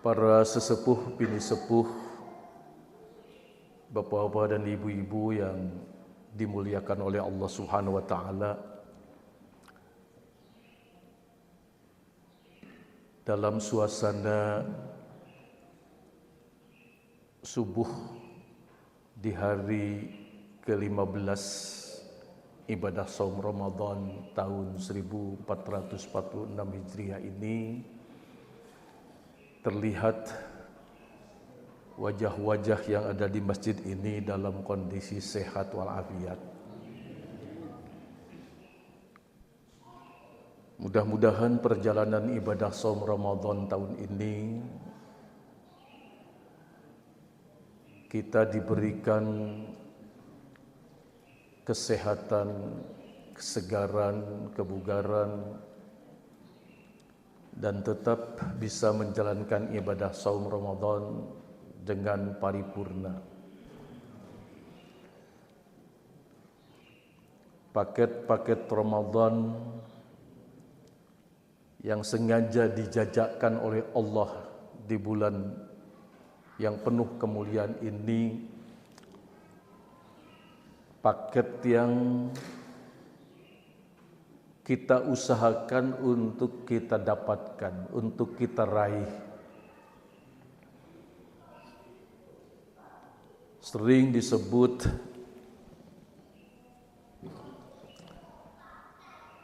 para sesepuh, bini sepuh, bapak-bapak dan ibu-ibu yang dimuliakan oleh Allah Subhanahu wa taala. Dalam suasana subuh di hari ke-15 ibadah saum Ramadan tahun 1446 Hijriah ini, terlihat wajah-wajah yang ada di masjid ini dalam kondisi sehat walafiat. Mudah-mudahan perjalanan ibadah saum Ramadan tahun ini kita diberikan kesehatan, kesegaran, kebugaran, dan tetap bisa menjalankan ibadah saum Ramadan dengan paripurna. Paket-paket Ramadan yang sengaja dijajakkan oleh Allah di bulan yang penuh kemuliaan ini, paket yang kita usahakan untuk kita dapatkan, untuk kita raih. Sering disebut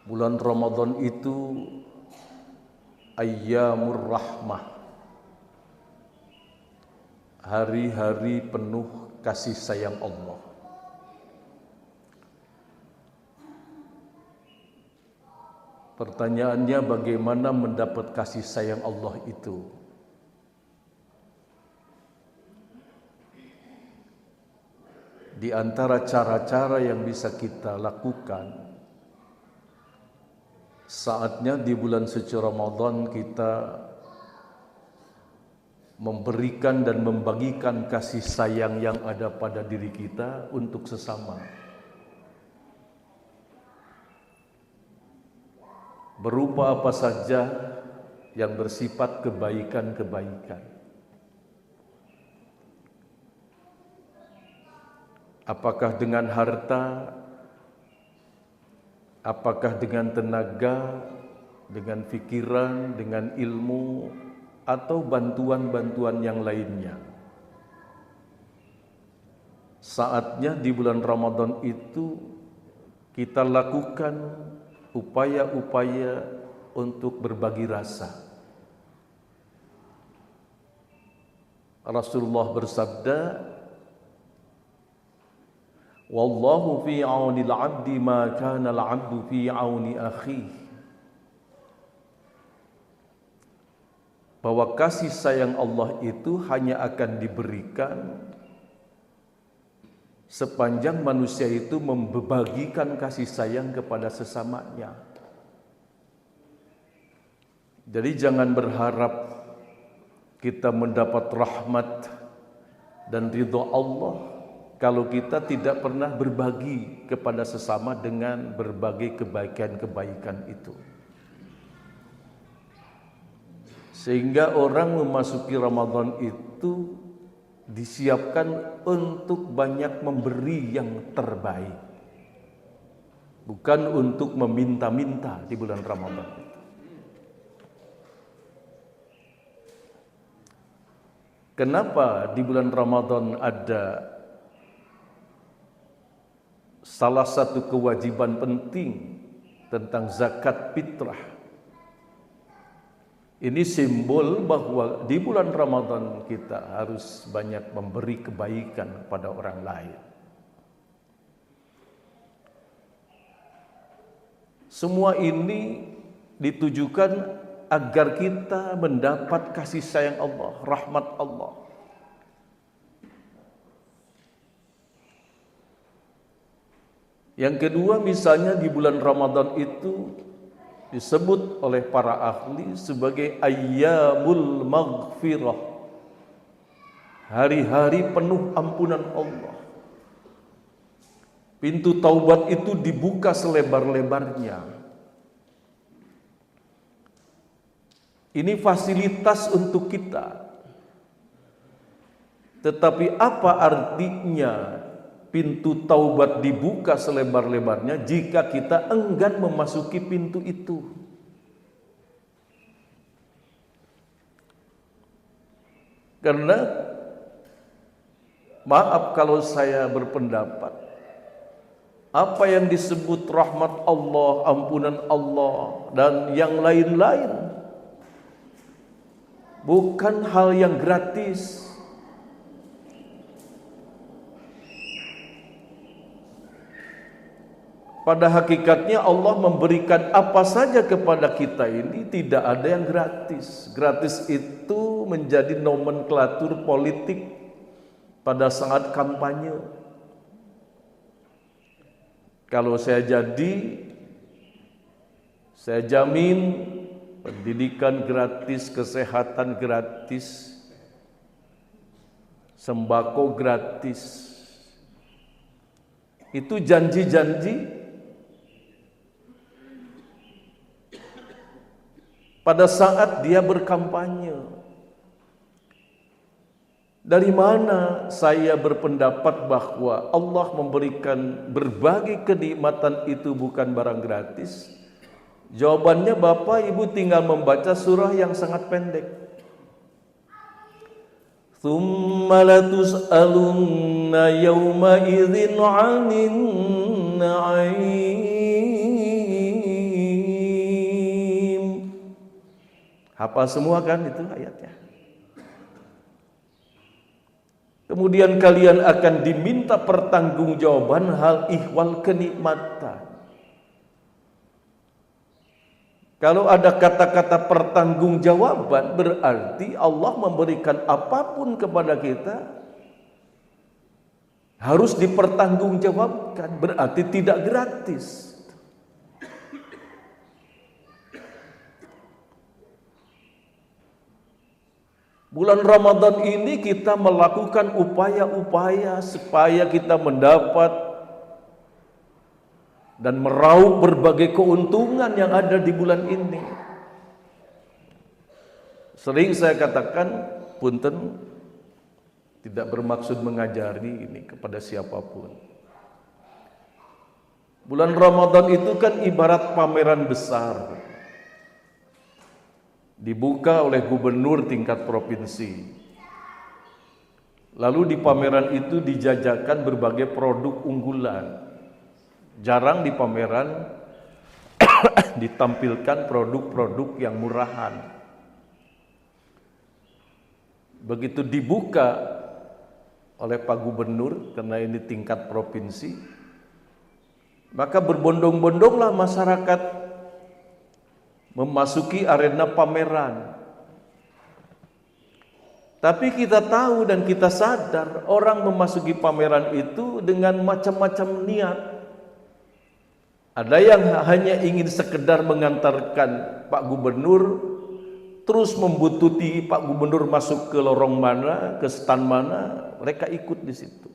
bulan Ramadan itu Ayyamur Rahmah, hari-hari penuh kasih sayang Allah. Pertanyaannya, bagaimana mendapat kasih sayang Allah itu? Di antara cara-cara yang bisa kita lakukan, saatnya di bulan suci Ramadan kita memberikan dan membagikan kasih sayang yang ada pada diri kita untuk sesama. Berupa apa saja yang bersifat kebaikan-kebaikan. Apakah dengan harta, apakah dengan tenaga, dengan pikiran, dengan ilmu, atau bantuan-bantuan yang lainnya. Saatnya di bulan Ramadan itu kita lakukan upaya-upaya untuk berbagi rasa. Rasulullah bersabda, "Wallahu fi 'aunil 'abdi ma kana al-'abdu fi 'auni akhihi." Bahwa kasih sayang Allah itu hanya akan diberikan sepanjang manusia itu membagikan kasih sayang kepada sesamanya. Jadi jangan berharap kita mendapat rahmat dan ridha Allah kalau kita tidak pernah berbagi kepada sesama dengan berbagai kebaikan-kebaikan itu. Sehingga orang memasuki Ramadan itu disiapkan untuk banyak memberi yang terbaik, bukan untuk meminta-minta di bulan Ramadan itu. Kenapa di bulan Ramadan ada salah satu kewajiban penting tentang zakat fitrah? Ini simbol bahwa di bulan Ramadan kita harus banyak memberi kebaikan pada orang lain. Semua ini ditujukan agar kita mendapat kasih sayang Allah, rahmat Allah. Yang kedua, misalnya di bulan Ramadan itu disebut oleh para ahli sebagai ayyamul maghfirah, hari-hari penuh ampunan Allah. Pintu taubat itu dibuka selebar-lebarnya. Ini fasilitas untuk kita Tetapi apa artinya pintu taubat dibuka selebar-lebarnya jika kita enggan memasuki pintu itu? Karena maaf kalau saya berpendapat, apa yang disebut rahmat Allah, ampunan Allah, dan yang lain-lain bukan hal yang gratis. Pada hakikatnya Allah memberikan apa saja kepada kita ini tidak ada yang gratis. Gratis itu menjadi nomenklatur politik pada saat kampanye. Kalau saya jamin pendidikan gratis, kesehatan gratis, sembako gratis. Itu janji-janji pada saat dia berkampanye. Dari mana saya berpendapat bahwa Allah memberikan berbagai kenikmatan itu bukan barang gratis? Jawabannya Bapak Ibu tinggal membaca surah yang sangat pendek. Tsumma latus'alunna yawma idzin 'anin na'im. Hafal semua kan itu ayatnya. Kemudian kalian akan diminta pertanggungjawaban hal ihwal kenikmatan. Kalau ada kata-kata pertanggungjawaban berarti Allah memberikan apapun kepada kita harus dipertanggungjawabkan, berarti tidak gratis. Bulan Ramadan ini kita melakukan upaya-upaya supaya kita mendapat dan meraup berbagai keuntungan yang ada di bulan ini. Sering saya katakan, punten, tidak bermaksud mengajari ini kepada siapapun. Bulan Ramadan itu kan ibarat pameran besar. Dibuka oleh gubernur tingkat provinsi. Lalu di pameran itu dijajakan berbagai produk unggulan. Jarang di pameran ditampilkan produk-produk yang murahan. Begitu dibuka oleh Pak Gubernur, karena ini tingkat provinsi, maka berbondong-bondonglah masyarakat memasuki arena pameran. Tapi kita tahu dan kita sadar orang memasuki pameran itu dengan macam-macam niat. Ada yang hanya ingin sekedar mengantarkan Pak Gubernur, terus membututi Pak Gubernur masuk ke lorong mana, ke stand mana, mereka ikut di situ.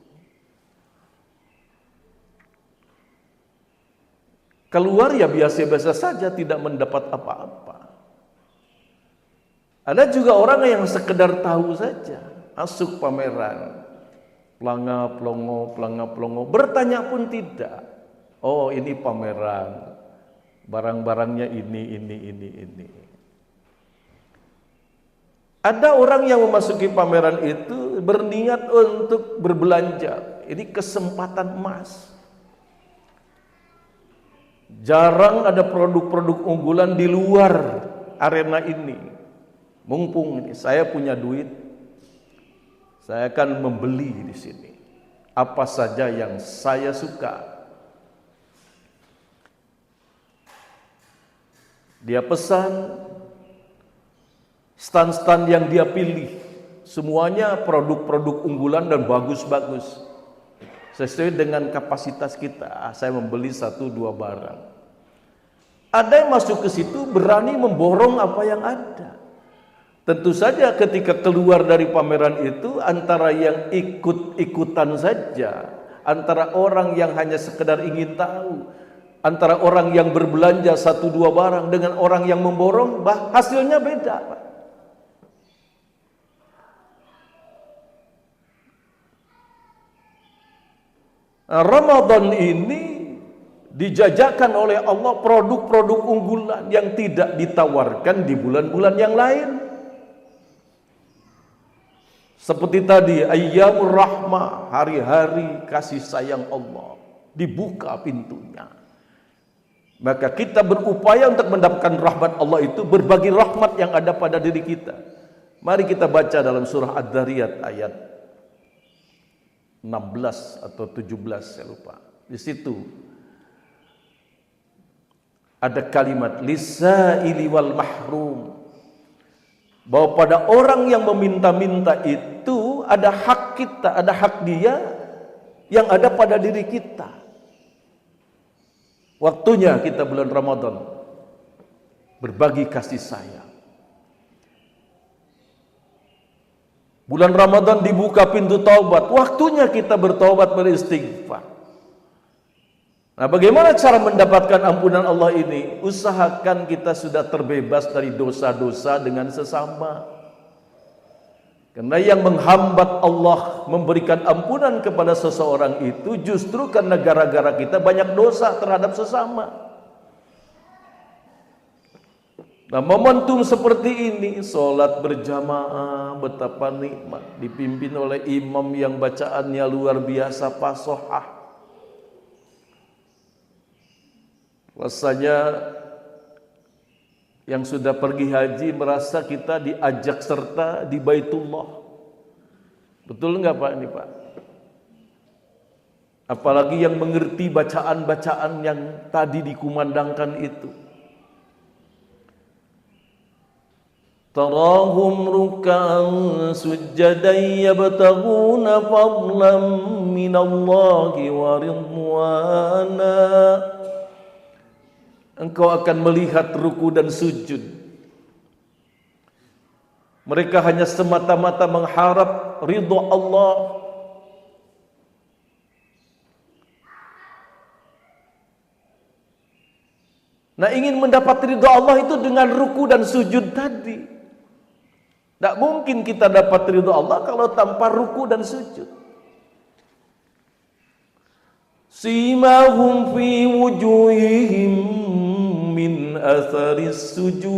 Keluar ya biasa-biasa saja, tidak mendapat apa-apa. Ada juga orang yang sekedar tahu saja, masuk pameran, pelanga-pelongo, bertanya pun tidak. Oh, ini pameran, barang-barangnya ini. Ada orang yang memasuki pameran itu berniat untuk berbelanja. Ini kesempatan emas. Jarang ada produk-produk unggulan di luar arena ini. Mumpung ini saya punya duit, saya akan membeli di sini apa saja yang saya suka. Dia pesan stand-stand yang dia pilih, semuanya produk-produk unggulan dan bagus-bagus. Sesuai dengan kapasitas kita, saya membeli 1-2 barang. Ada yang masuk ke situ berani memborong apa yang ada. Tentu saja ketika keluar dari pameran itu, antara yang ikut-ikutan saja, antara orang yang hanya sekedar ingin tahu, antara orang yang berbelanja 1-2 barang dengan orang yang memborong, hasilnya beda, Pak. Ramadan ini dijajakan oleh Allah produk-produk unggulan yang tidak ditawarkan di bulan-bulan yang lain. Seperti tadi, ayyamur rahmah, hari-hari kasih sayang Allah, dibuka pintunya. Maka kita berupaya untuk mendapatkan rahmat Allah itu, berbagi rahmat yang ada pada diri kita. Mari kita baca dalam surah Ad-Dariyat ayat 16 atau 17, saya lupa. Di situ ada kalimat lisaili wal mahrum, bahwa pada orang yang meminta-minta itu ada hak kita, ada hak dia yang ada pada diri kita. Waktunya kita bulan Ramadan berbagi kasih sayang. Bulan Ramadan dibuka pintu taubat, waktunya kita bertaubat, beristighfar. Nah, bagaimana cara mendapatkan ampunan Allah ini? Usahakan kita sudah terbebas dari dosa-dosa dengan sesama. Karena yang menghambat Allah memberikan ampunan kepada seseorang itu justru karena gara-gara kita banyak dosa terhadap sesama. Nah, momentum seperti ini, sholat berjamaah, betapa nikmat, dipimpin oleh imam yang bacaannya luar biasa fasohah. Rasanya yang sudah pergi haji merasa kita diajak serta di Baitullah. Betul enggak Pak ini Pak? Apalagi yang mengerti bacaan-bacaan yang tadi dikumandangkan itu. Tarahum ruk'an sujjadan yabtaghuna fadlan minallahi wa ridwana. Engkau akan melihat ruku dan sujud. Mereka hanya semata-mata mengharap ridha Allah. Nah, ingin mendapat ridha Allah itu dengan ruku dan sujud tadi. Tidak mungkin kita dapat ridha Allah kalau tanpa ruku dan sujud. Simahum fi wujuhihim min atharis sujud.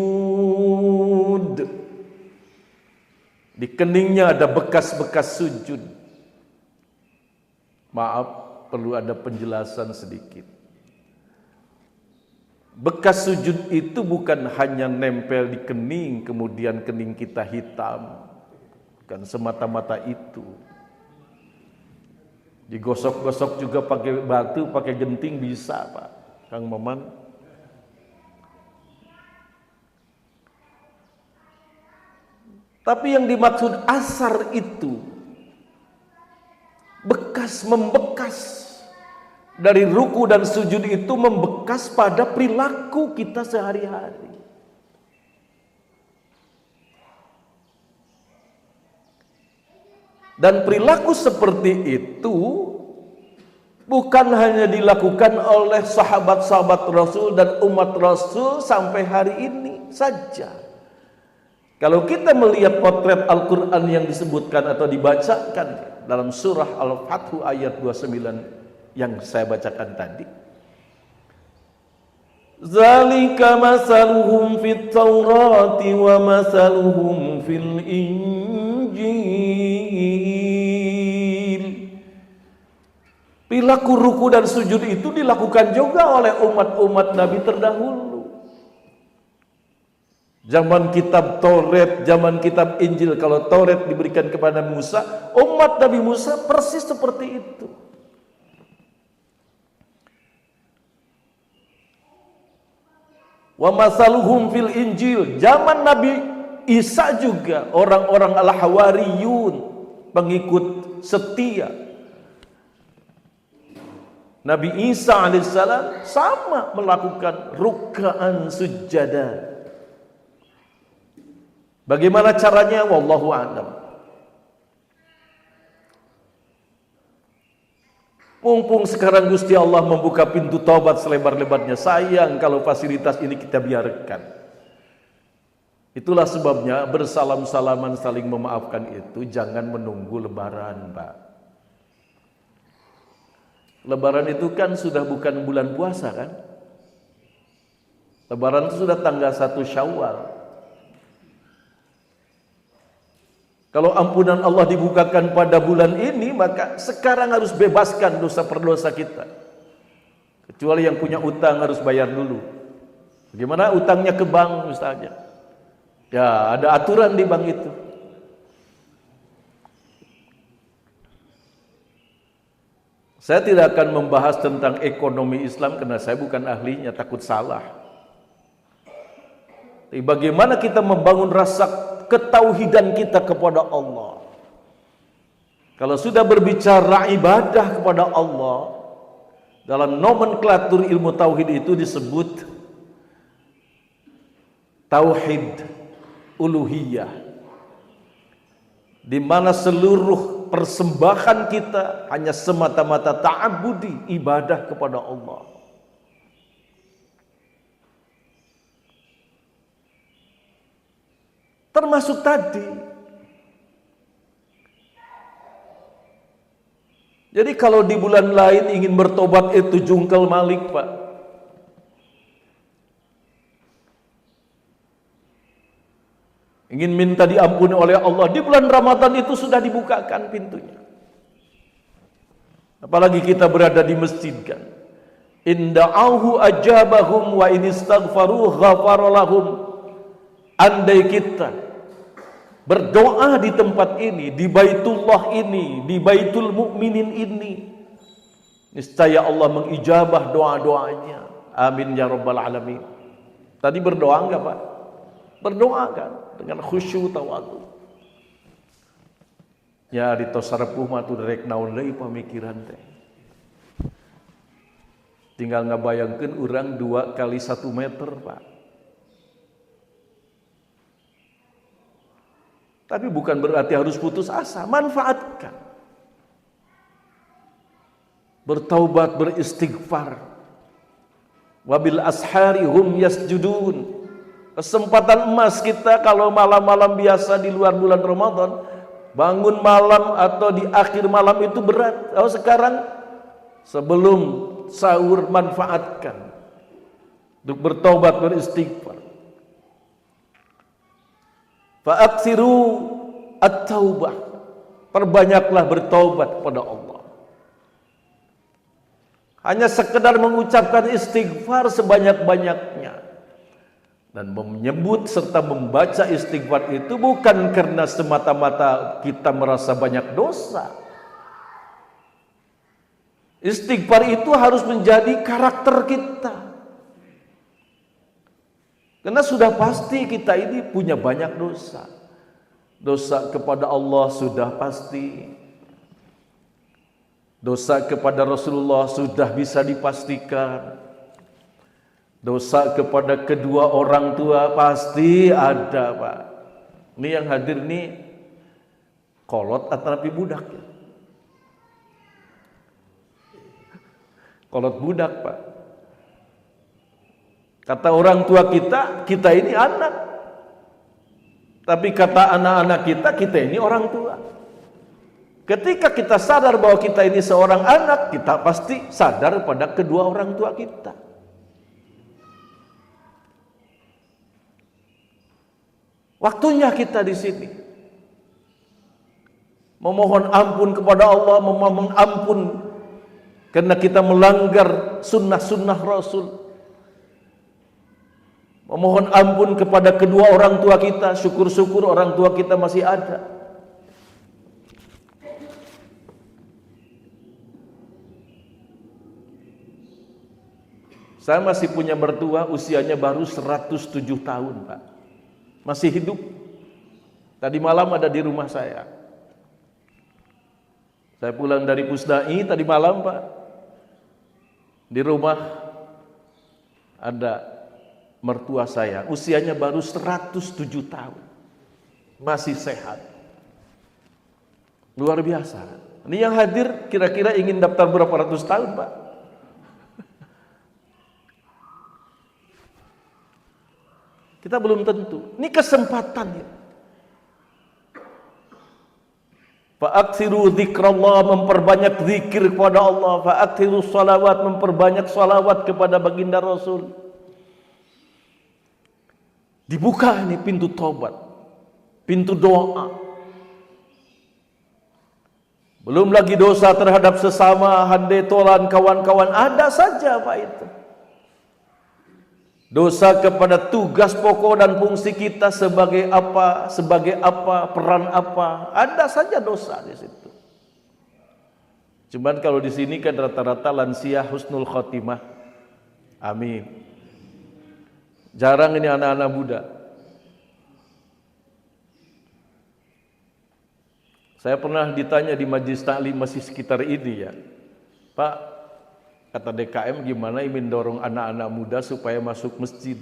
Di keningnya ada bekas-bekas sujud. Maaf, perlu ada penjelasan sedikit. Bekas sujud itu bukan hanya nempel di kening, kemudian kening kita hitam. Bukan semata-mata itu. Digosok-gosok juga pakai batu, pakai genting bisa Pak Kang Maman. Tapi yang dimaksud asar itu bekas membekas. Dari ruku dan sujud itu membekas pada perilaku kita sehari-hari. Dan perilaku seperti itu bukan hanya dilakukan oleh sahabat-sahabat Rasul dan umat Rasul sampai hari ini saja. Kalau kita melihat potret Al-Quran yang disebutkan atau dibacakan dalam surah Al-Fathu ayat 29 yang saya bacakan tadi, zalika masaluhum fit taurati wa masaluhum fil injil. Perilaku ruku dan sujud itu dilakukan juga oleh umat-umat Nabi terdahulu. Zaman kitab Taurat, zaman kitab Injil, kalau Taurat diberikan kepada Musa, umat Nabi Musa persis seperti itu. Wa masaluhum fil Injil, zaman Nabi Isa juga orang-orang al-Hawariyun, pengikut setia Nabi Isa alaihissalam sama melakukan ruk'an sujada. Bagaimana caranya? Wallahu a'lam. Mumpung sekarang Gusti Allah membuka pintu taubat selebar-lebarnya, sayang kalau fasilitas ini kita biarkan. Itulah sebabnya bersalam-salaman saling memaafkan itu jangan menunggu lebaran, Pak. Lebaran itu kan sudah bukan bulan puasa kan? Lebaran itu sudah tanggal 1 Syawal. Kalau ampunan Allah dibukakan pada bulan ini, maka sekarang harus bebaskan dosa perdosa kita. Kecuali yang punya utang harus bayar dulu. Bagaimana utangnya ke bank misalnya? Ya, ada aturan di bank itu. Saya tidak akan membahas tentang ekonomi Islam karena saya bukan ahlinya, takut salah. Tapi bagaimana kita membangun rasa ketauhidan kita kepada Allah. Kalau sudah berbicara ibadah kepada Allah, dalam nomenklatur ilmu tauhid itu disebut tauhid uluhiyah, di mana seluruh persembahan kita hanya semata-mata ta'abbudi, ibadah kepada Allah. Termasuk tadi. Jadi kalau di bulan lain ingin bertobat itu jungkel malik, Pak. Ingin minta diampuni oleh Allah, di bulan Ramadan itu sudah dibukakan pintunya. Apalagi kita berada di masjid kan. In da'auhu ajabahum wa in istaghfaru ghafara lahum. Andai kita berdoa di tempat ini, di Baitullah ini, di Baitul Mukminin ini, niscaya Allah mengijabah doa-doanya. Amin ya rabbal alamin. Tadi berdoa enggak, Pak? Berdoa kan dengan khusyuk tawadhu. Ya di tosarpuh mah tu rek naon deui pamikiran teh. Tinggal ngabayangkeun urang 2 kali 1 meter, Pak. Tapi bukan berarti harus putus asa, manfaatkan. Bertaubat, beristighfar. Wabil ashari hum yasjudun. Kesempatan emas kita kalau malam-malam biasa di luar bulan Ramadan, bangun malam atau di akhir malam itu berat. Kalau sekarang sebelum sahur manfaatkan untuk bertaubat, beristighfar. Fa'aksiru at-taubah. Perbanyaklah bertaubat kepada Allah. Hanya sekedar mengucapkan istighfar sebanyak-banyaknya. Dan menyebut serta membaca istighfar itu bukan karena semata-mata kita merasa banyak dosa. Istighfar itu harus menjadi karakter kita. Karena sudah pasti kita ini punya banyak dosa. Dosa kepada Allah sudah pasti. Dosa kepada Rasulullah sudah bisa dipastikan. Dosa kepada kedua orang tua pasti ada, Pak. Ini yang hadir ini kolot atau napi budak ya? Kolot budak, Pak. Kata orang tua kita, kita ini anak. Tapi kata anak-anak kita ini orang tua. Ketika kita sadar bahwa kita ini seorang anak, kita pasti sadar pada kedua orang tua kita. Waktunya kita di sini memohon ampun kepada Allah, memohon ampun karena kita melanggar sunnah-sunnah Rasul. Memohon ampun kepada kedua orang tua kita, syukur-syukur orang tua kita masih ada. Saya masih punya mertua, usianya baru 107 tahun, Pak. Masih hidup. Tadi malam ada di rumah saya. Saya pulang dari Pusdai tadi malam, Pak. Di rumah ada mertua saya, usianya baru 107 tahun. Masih sehat. Luar biasa. Ini yang hadir kira-kira ingin daftar berapa ratus tahun, Pak? Kita belum tentu. Ini kesempatan ya. Fa'aksiru dzikrallah, memperbanyak zikir kepada Allah. Fa'aksiru salawat, memperbanyak salawat kepada baginda Rasul. Dibuka ini pintu tobat, pintu doa. Belum lagi dosa terhadap sesama, handai tolan, kawan-kawan, ada saja Pak itu. Dosa kepada tugas pokok dan fungsi kita sebagai apa, peran apa, ada saja dosa di situ. Cuman kalau di sini kan rata-rata lansia husnul khotimah. Amin. Jarang ini anak-anak muda. Saya pernah ditanya di majelis taklim masih sekitar ini ya, Pak, kata DKM gimana ingin dorong anak-anak muda supaya masuk masjid.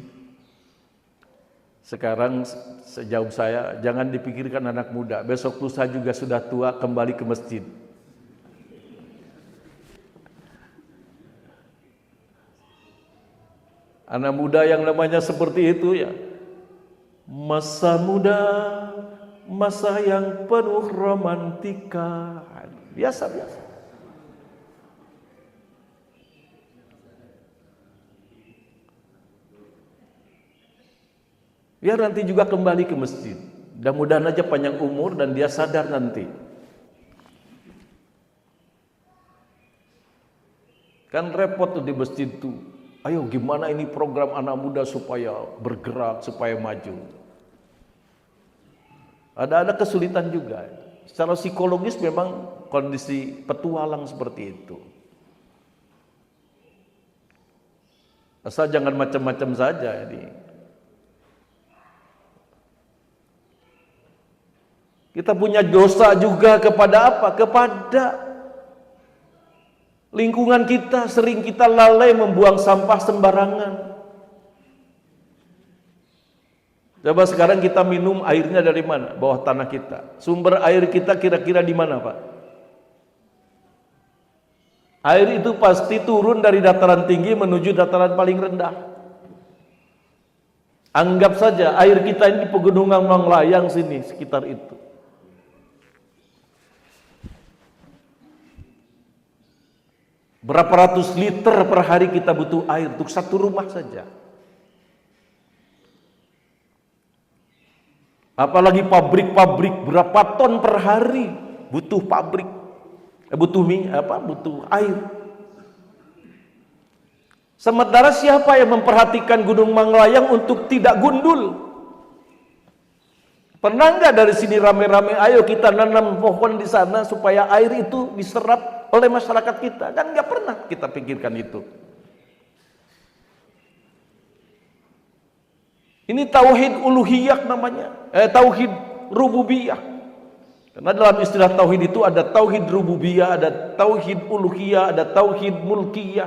Sekarang sejauh saya, jangan dipikirkan anak muda, besok lusa juga sudah tua kembali ke masjid. Anak muda yang namanya seperti itu ya, masa muda, masa yang penuh romantika, biasa-biasa. Biar nanti juga kembali ke masjid. Mudah-mudahan aja panjang umur dan dia sadar nanti. Kan repot tuh di masjid tuh. Ayo gimana ini program anak muda supaya bergerak, supaya maju. Ada kesulitan juga. Secara psikologis memang kondisi petualang seperti itu. Asal jangan macam-macam saja ini. Kita punya dosa juga kepada apa? Kepada lingkungan kita. Sering kita lalai membuang sampah sembarangan. Coba sekarang kita minum airnya dari mana? Bawah tanah kita. Sumber air kita kira-kira di mana, Pak? Air itu pasti turun dari dataran tinggi menuju dataran paling rendah. Anggap saja air kita ini di pegunungan Manglayang sini, sekitar itu. Berapa ratus liter per hari kita butuh air untuk satu rumah saja. Apalagi pabrik-pabrik, berapa ton per hari butuh pabrik, butuh air. Sementara siapa yang memperhatikan Gunung Manglayang untuk tidak gundul? Pernah nggak dari sini rame-rame, ayo kita nanam pohon di sana supaya air itu diserap oleh masyarakat kita? Kan nggak pernah kita pikirkan itu. Ini tauhid uluhiyah namanya, tauhid rububiyah. Karena dalam istilah tauhid itu ada tauhid rububiyah, ada tauhid uluhiyah, ada tauhid mulkiyah,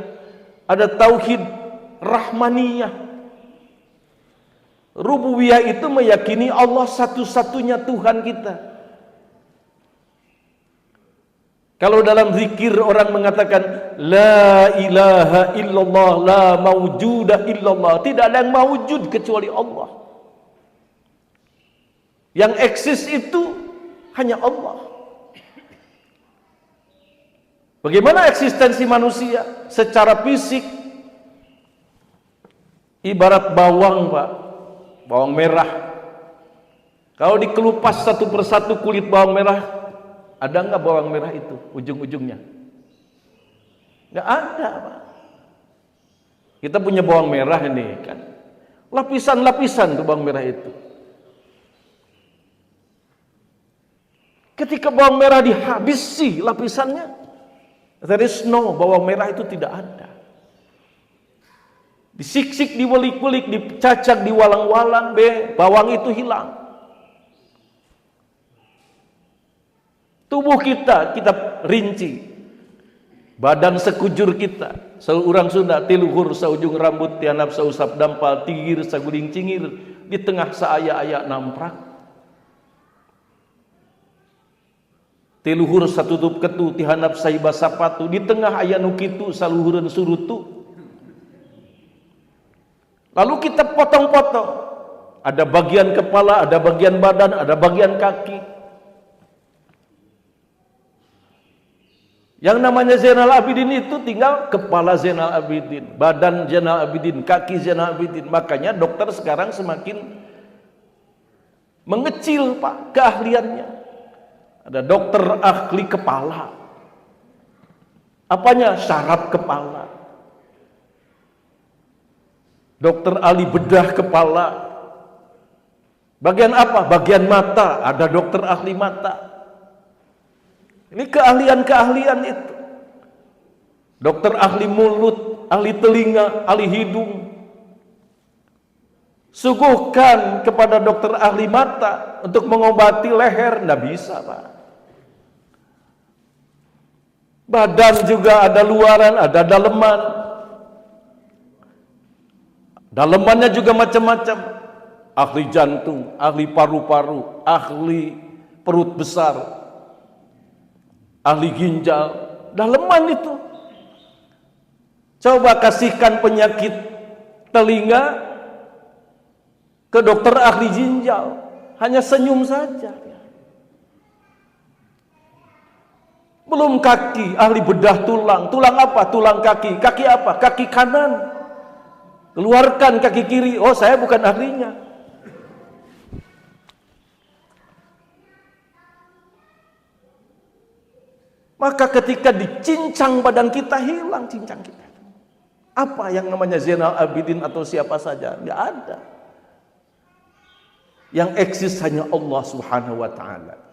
ada tauhid rahmaniyah. Rububiyah itu meyakini Allah satu-satunya Tuhan kita. Kalau dalam zikir orang mengatakan la ilaha illallah, la maujuda illallah, tidak ada yang maujud kecuali Allah. Yang eksis itu hanya Allah. Bagaimana eksistensi manusia secara fisik? Ibarat bawang, Pak. Bawang merah. Kalau dikelupas satu persatu kulit bawang merah, ada nggak bawang merah itu ujung-ujungnya? Nggak ada, Pak. Kita punya bawang merah ini kan, lapisan-lapisan tuh bawang merah itu. Ketika bawang merah dihabisi lapisannya, there is no, bawang merah itu tidak ada. Disiksik, diwelik-welik, dicacak, diwalang-walang, bawang itu hilang. Tubuh kita rinci. Badan sekujur kita, seorang Sunda, tiluhur saujung rambut, tianap sausap dampal, tigir saguling cingir, di tengah saaya-aya namprak. Tiluhur satutup ketu, tihanap saiba sapatu, di tengah aya nukitu saluhureun surutu. Lalu kita potong-potong. Ada bagian kepala, ada bagian badan, ada bagian kaki. Yang namanya Zainal Abidin itu tinggal kepala Zainal Abidin, badan Zainal Abidin, kaki Zainal Abidin. Makanya dokter sekarang semakin mengecil Pak keahliannya. Ada dokter ahli kepala. Apanya? Syaraf kepala. Dokter ahli bedah kepala. Bagian apa? Bagian mata. Ada dokter ahli mata. Ini keahlian-keahlian itu. Dokter ahli mulut, ahli telinga, ahli hidung. Suguhkan kepada dokter ahli mata untuk mengobati leher, nggak bisa Pak. Badan juga ada luaran, ada daleman. Dalemannya juga macam-macam. Ahli jantung, ahli paru-paru, ahli perut besar, ahli ginjal, daleman itu. Coba kasihkan penyakit telinga ke dokter ahli ginjal, hanya senyum saja. Belum kaki, ahli bedah tulang. Tulang apa? Tulang kaki. Kaki apa? Kaki kanan. Keluarkan kaki kiri. Oh, saya bukan ahlinya. Maka ketika dicincang badan kita, hilang cincang kita. Apa yang namanya Zainal Abidin atau siapa saja? Nggak ada. Yang eksis hanya Allah Subhanahu wa Ta'ala.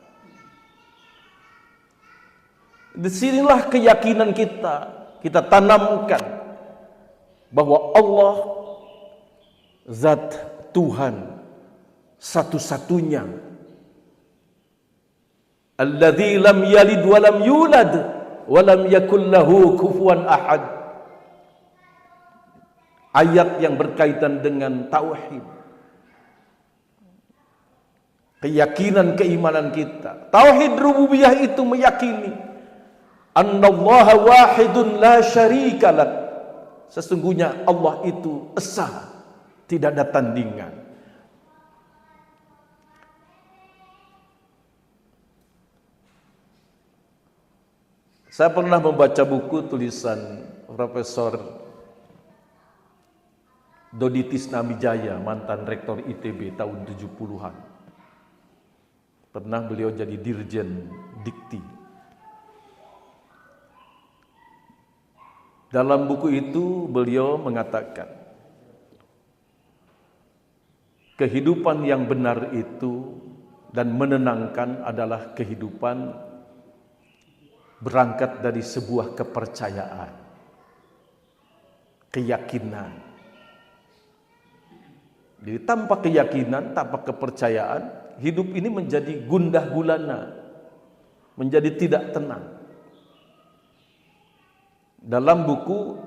Disinilah keyakinan kita tanamkan bahwa Allah zat Tuhan satu-satunya. Alladzi lam yalid wa lam yulad wa lam yakul lahu kufuwan ahad. Ayat yang berkaitan dengan tauhid. Keyakinan keimanan kita. Tauhid rububiyah itu meyakini annallaha wahidun la syarikalah. Sesungguhnya Allah itu esa, tidak ada tandingan. Saya pernah membaca buku tulisan Profesor Dodi Tisnamijaya, mantan rektor ITB tahun 70-an. Pernah beliau jadi dirjen dikti. Dalam buku itu beliau mengatakan, kehidupan yang benar itu dan menenangkan adalah kehidupan berangkat dari sebuah kepercayaan, keyakinan. Jadi tanpa keyakinan, tanpa kepercayaan, hidup ini menjadi gundah gulana, menjadi tidak tenang. Dalam buku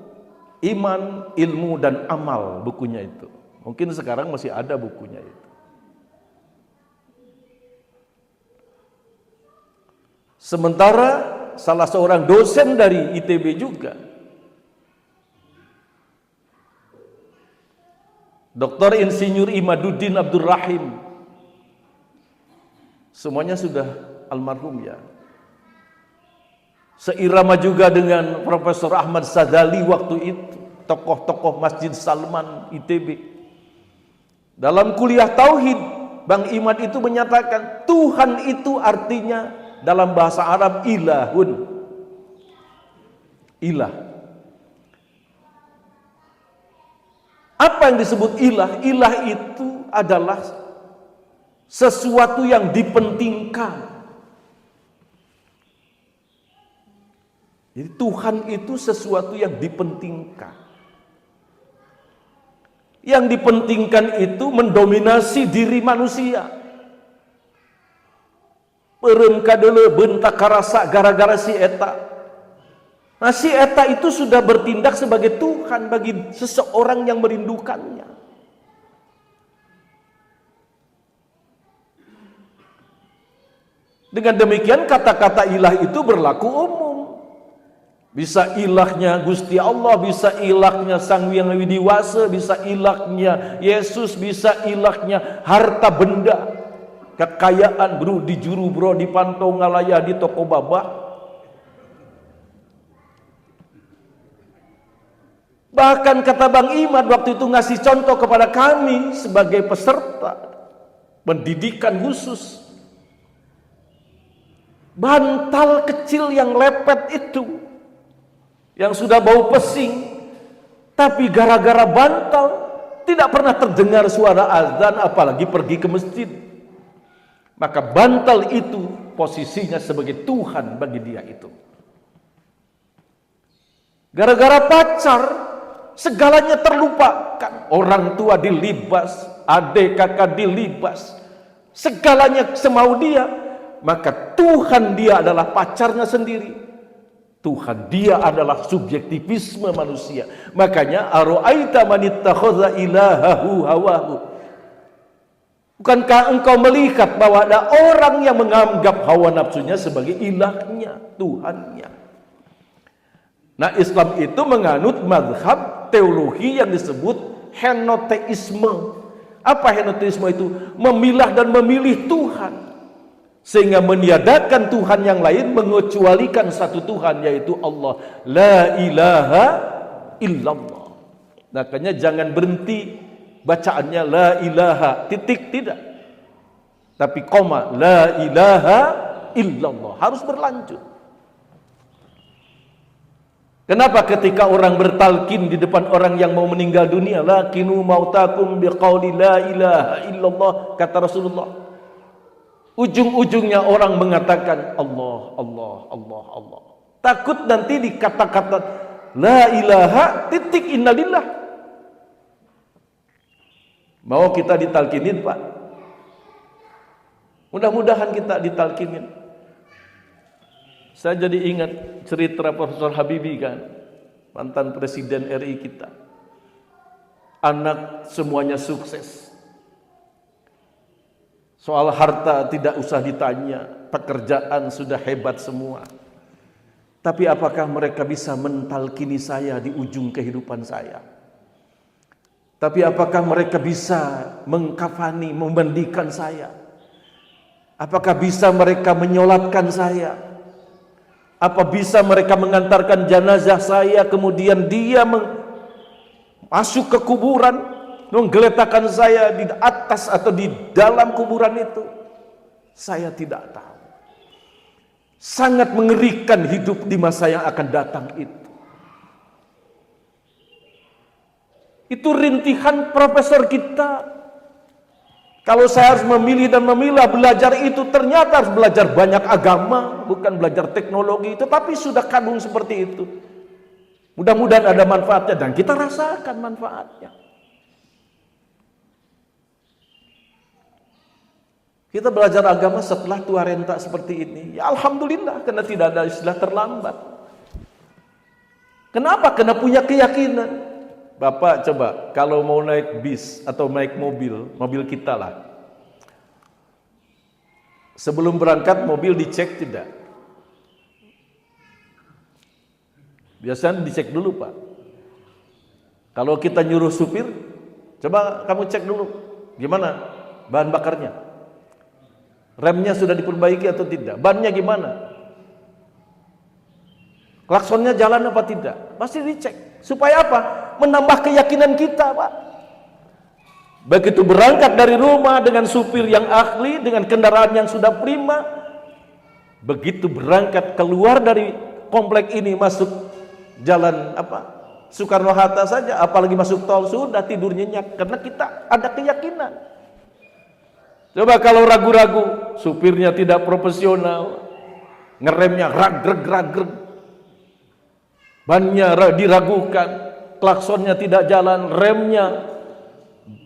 Iman, Ilmu, dan Amal, bukunya itu. Mungkin sekarang masih ada bukunya itu. Sementara salah seorang dosen dari ITB juga, Dr. Insinyur Imaduddin Abdul Rahim, semuanya sudah almarhum ya. Seirama juga dengan Profesor Ahmad Sadali waktu itu, tokoh-tokoh Masjid Salman ITB. Dalam kuliah Tauhid, Bang Imad itu menyatakan Tuhan itu artinya dalam bahasa Arab ilahun. Ilah. Apa yang disebut ilah? Ilah itu adalah sesuatu yang dipentingkan. Jadi Tuhan itu sesuatu yang dipentingkan. Yang dipentingkan itu mendominasi diri manusia. Peureum kadeuleu bentak karasa gara-gara si eta. Nah si eta itu sudah bertindak sebagai Tuhan bagi seseorang yang merindukannya. Dengan demikian kata-kata ilah itu berlaku umum. Bisa ilahnya Gusti Allah, bisa ilahnya Sang Hyang Widi Wasa, bisa ilahnya Yesus, bisa ilahnya harta benda, kekayaan bro di juru bro di pantau ngalaya di toko babah. Bahkan kata Bang Imad waktu itu ngasih contoh kepada kami sebagai peserta pendidikan khusus. Bantal kecil yang lepet itu, yang sudah bau pesing, tapi gara-gara bantal tidak pernah terdengar suara azan, apalagi pergi ke masjid. Maka bantal itu posisinya sebagai Tuhan bagi dia itu. Gara-gara pacar, segalanya terlupakan. Orang tua dilibas, adik kakak dilibas, segalanya semau dia. Maka Tuhan dia adalah pacarnya sendiri. Tuhan dia adalah subjektivisme manusia. Makanya ara'aita man ittakhadha ilahahu hawahu. Bukankah engkau melihat bahwa ada orang yang menganggap hawa nafsunya sebagai ilahnya, Tuhannya. Nah, Islam itu menganut mazhab teologi yang disebut henoteisme. Apa henoteisme itu? Memilah dan memilih Tuhan. Sehingga meniadakan Tuhan yang lain, mengecualikan satu Tuhan, yaitu Allah. La ilaha illallah. Makanya jangan berhenti bacaannya la ilaha, titik, tidak. Tapi koma, la ilaha illallah. Harus berlanjut. Kenapa ketika orang bertalkin di depan orang yang mau meninggal dunia, lakinu mautakum biqauli la ilaha illallah, kata Rasulullah. Ujung-ujungnya orang mengatakan Allah, Allah, Allah, Allah. Takut nanti di kata-kata la ilaha titik innalillah. Mau kita ditalkinin, Pak? Mudah-mudahan kita ditalkinin. Saya jadi ingat cerita Profesor Habibie kan, mantan Presiden RI kita. Anak semuanya sukses. Soal harta tidak usah ditanya, pekerjaan sudah hebat semua. Tapi apakah mereka bisa mentalkini saya di ujung kehidupan saya? Tapi apakah mereka bisa mengkafani, memandikan saya? Apakah bisa mereka menyolatkan saya? Apa bisa mereka mengantarkan jenazah saya, kemudian dia masuk ke kuburan, menggeletakkan saya di atas atau di dalam kuburan itu? Saya tidak tahu. Sangat mengerikan hidup di masa yang akan datang itu. Itu rintihan profesor kita. Kalau saya harus memilih dan memilah belajar itu, ternyata harus belajar banyak agama, bukan belajar teknologi, tetapi sudah kandung seperti itu. Mudah-mudahan ada manfaatnya dan kita rasakan manfaatnya. Kita belajar agama setelah tua renta seperti ini. Ya alhamdulillah, karena tidak ada istilah terlambat. Kenapa? Karena punya keyakinan. Bapak coba kalau mau naik bis atau naik mobil kita lah. Sebelum berangkat mobil dicek tidak? Biasanya dicek dulu, Pak. Kalau kita nyuruh supir, coba kamu cek dulu. Gimana bahan bakarnya? Remnya sudah diperbaiki atau tidak? Bannya gimana? Klaksonnya jalan apa tidak? Pasti dicek. Supaya apa? Menambah keyakinan kita, Pak. Begitu berangkat dari rumah dengan supir yang ahli, dengan kendaraan yang sudah prima, begitu berangkat keluar dari komplek ini masuk jalan Soekarno-Hatta saja, apalagi masuk tol sudah tidur nyenyak karena kita ada keyakinan. Coba kalau ragu-ragu, supirnya tidak profesional, ngeremnya ragreg-ragreg, bannya diragukan, klaksonnya tidak jalan, remnya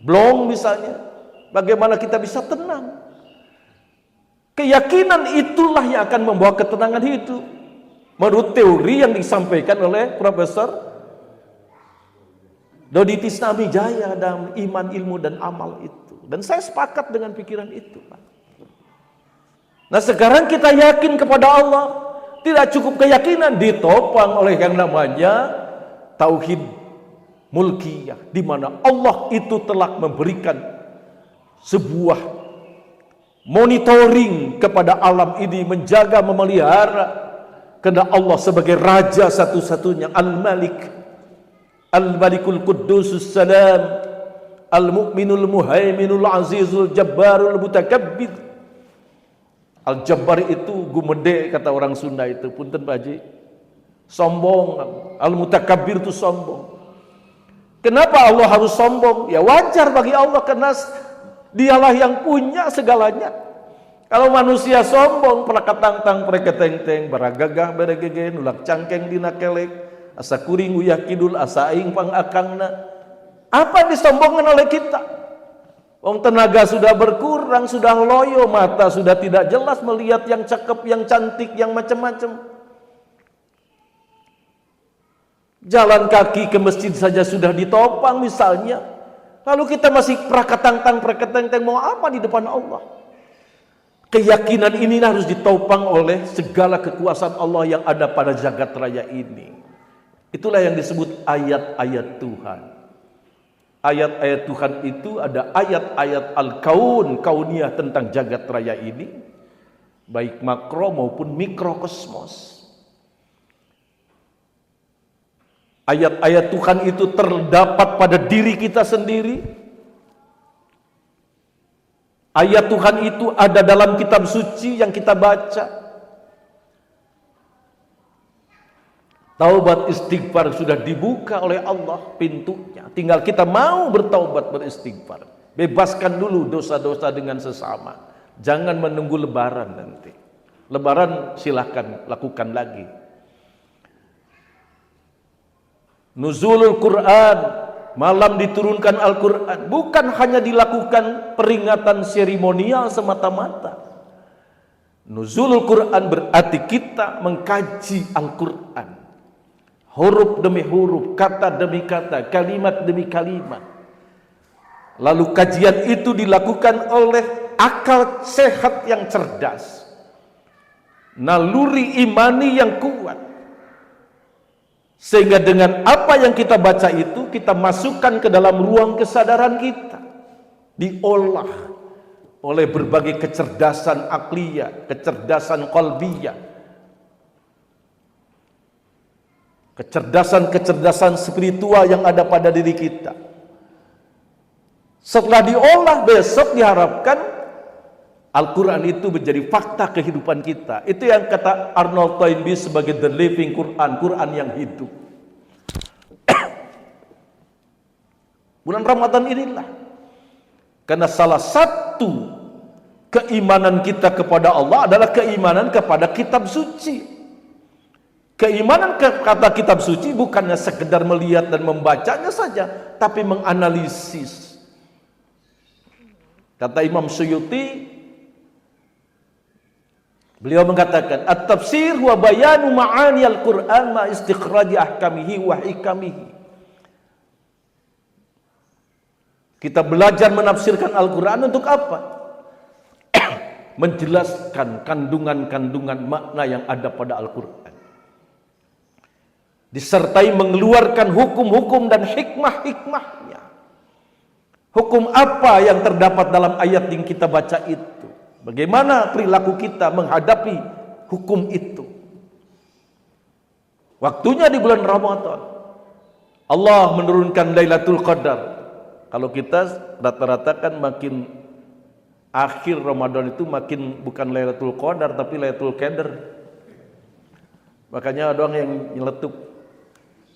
blong misalnya, bagaimana kita bisa tenang? Keyakinan itulah yang akan membawa ketenangan hidup. Menurut teori yang disampaikan oleh Profesor Dodi Tisnamijaya dalam Iman, Ilmu, dan Amal itu. Dan saya sepakat dengan pikiran itu, Pak. Nah sekarang kita yakin kepada Allah. Tidak cukup keyakinan, ditopang oleh yang namanya tauhid mulkiyah, di mana Allah itu telah memberikan sebuah monitoring kepada alam ini, menjaga, memelihara, karena Allah sebagai raja satu-satunya, Al-Malik. Al-Malikul Quddusus Salam, Al-Mu'minul Muhaiminul Azizul Jabbarul Mutakabbir. Al-Jabbar itu gumede, kata orang Sunda itu, punten Pak Haji, sombong. Al-Mutakabbir itu sombong. Kenapa Allah harus sombong? Ya wajar bagi Allah, karena dialah yang punya segalanya. Kalau manusia sombong, pelakatang-tang, pereketeng-teng, baragagah, beregege, nulak cangkeng dina kelek, asa kuring uyah kidul, asa aing pangakangna. Apa yang disombongkan oleh kita? Wong tenaga sudah berkurang, sudah loyo, mata sudah tidak jelas melihat yang cakep, yang cantik, yang macam-macam. Jalan kaki ke masjid saja sudah ditopang misalnya. Lalu kita masih prakatang-tang, mau apa di depan Allah? Keyakinan ini harus ditopang oleh segala kekuasaan Allah yang ada pada jagat raya ini. Itulah yang disebut ayat-ayat Tuhan. Ayat-ayat Tuhan itu ada ayat-ayat al-kaun, kauniyah tentang jagat raya ini, baik makro maupun mikrokosmos. Ayat-ayat Tuhan itu terdapat pada diri kita sendiri. Ayat Tuhan itu ada dalam kitab suci yang kita baca. Taubat istighfar sudah dibuka oleh Allah pintunya. Tinggal kita mau bertaubat, beristighfar. Bebaskan dulu dosa-dosa dengan sesama. Jangan menunggu lebaran nanti. Lebaran silahkan lakukan lagi. Nuzulul Quran, malam diturunkan Al-Quran, bukan hanya dilakukan peringatan seremonial semata-mata. Nuzulul Quran berarti kita mengkaji Al-Quran, huruf demi huruf, kata demi kata, kalimat demi kalimat. Lalu kajian itu dilakukan oleh akal sehat yang cerdas, naluri imani yang kuat, sehingga dengan apa yang kita baca itu kita masukkan ke dalam ruang kesadaran kita, diolah oleh berbagai kecerdasan akliyah, kecerdasan qalbiyah, kecerdasan spiritual yang ada pada diri kita. Setelah diolah, besok diharapkan Al-Quran itu menjadi fakta kehidupan kita. Itu yang kata Arnold Toynbee sebagai the living Quran, Quran yang hidup. Bulan Ramadan inilah, karena salah satu keimanan kita kepada Allah adalah keimanan kepada kitab suci. Keimanan kata kitab suci bukannya sekedar melihat dan membacanya saja, tapi menganalisis. Kata Imam Suyuti, beliau mengatakan, at-tafsir wa bayanu ma'ani al-Quran ma istikhraji ahkamihi wa hikamihi. Kita belajar menafsirkan Al-Quran untuk apa? Menjelaskan kandungan-kandungan makna yang ada pada Al-Quran, disertai mengeluarkan hukum-hukum dan hikmah-hikmahnya. Hukum apa yang terdapat dalam ayat yang kita baca itu? Bagaimana perilaku kita menghadapi hukum itu? Waktunya di bulan Ramadan, Allah menurunkan Lailatul Qadar. Kalau kita rata-rata kan makin akhir Ramadan itu makin bukan Lailatul Qadar tapi Lailatul Qadar. Makanya ada orang yang nyeletuk,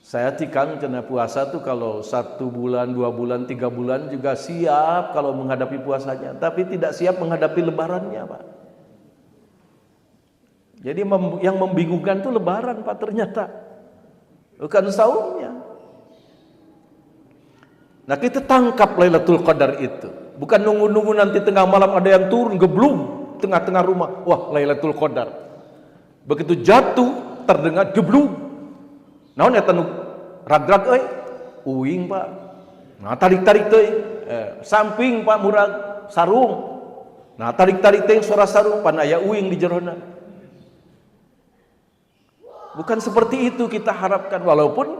saya tikang kena puasa tuh kalau 1 bulan, 2 bulan, 3 bulan juga siap kalau menghadapi puasanya, tapi tidak siap menghadapi lebarannya, Pak. Jadi yang membingungkan tuh lebaran, Pak, ternyata bukan saumnya. Nah, kita tangkap Lailatul Qadar itu, bukan nunggu-nunggu nanti tengah malam ada yang turun geblung tengah-tengah rumah, wah Lailatul Qadar. Begitu jatuh terdengar geblung. Naon eta nu rag-rag euy? Uing, Pak. Nah, tarik-tarik teh samping Pak murag sarung. Nah, tarik-tarik teh suara sarung pan aya uing di jerona. Bukan seperti itu kita harapkan, walaupun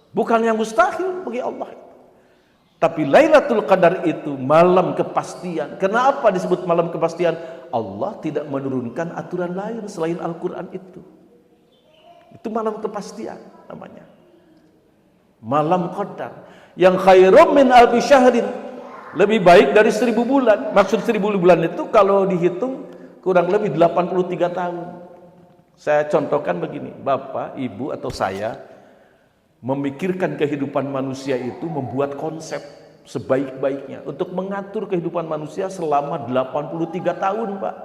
bukan yang mustahil bagi Allah. Tapi Lailatul Qadar itu malam kepastian. Kenapa disebut malam kepastian? Allah tidak menurunkan aturan lain selain Al-Quran itu. Itu malam kepastian namanya. malam qadar yang khairum min alfi syahrin, lebih baik dari 1000 bulan. Maksud 1000 bulan itu kalau dihitung kurang lebih 83 tahun. Saya contohkan begini, Bapak, Ibu atau saya memikirkan kehidupan manusia itu, membuat konsep sebaik-baiknya untuk mengatur kehidupan manusia selama 83 tahun, Pak.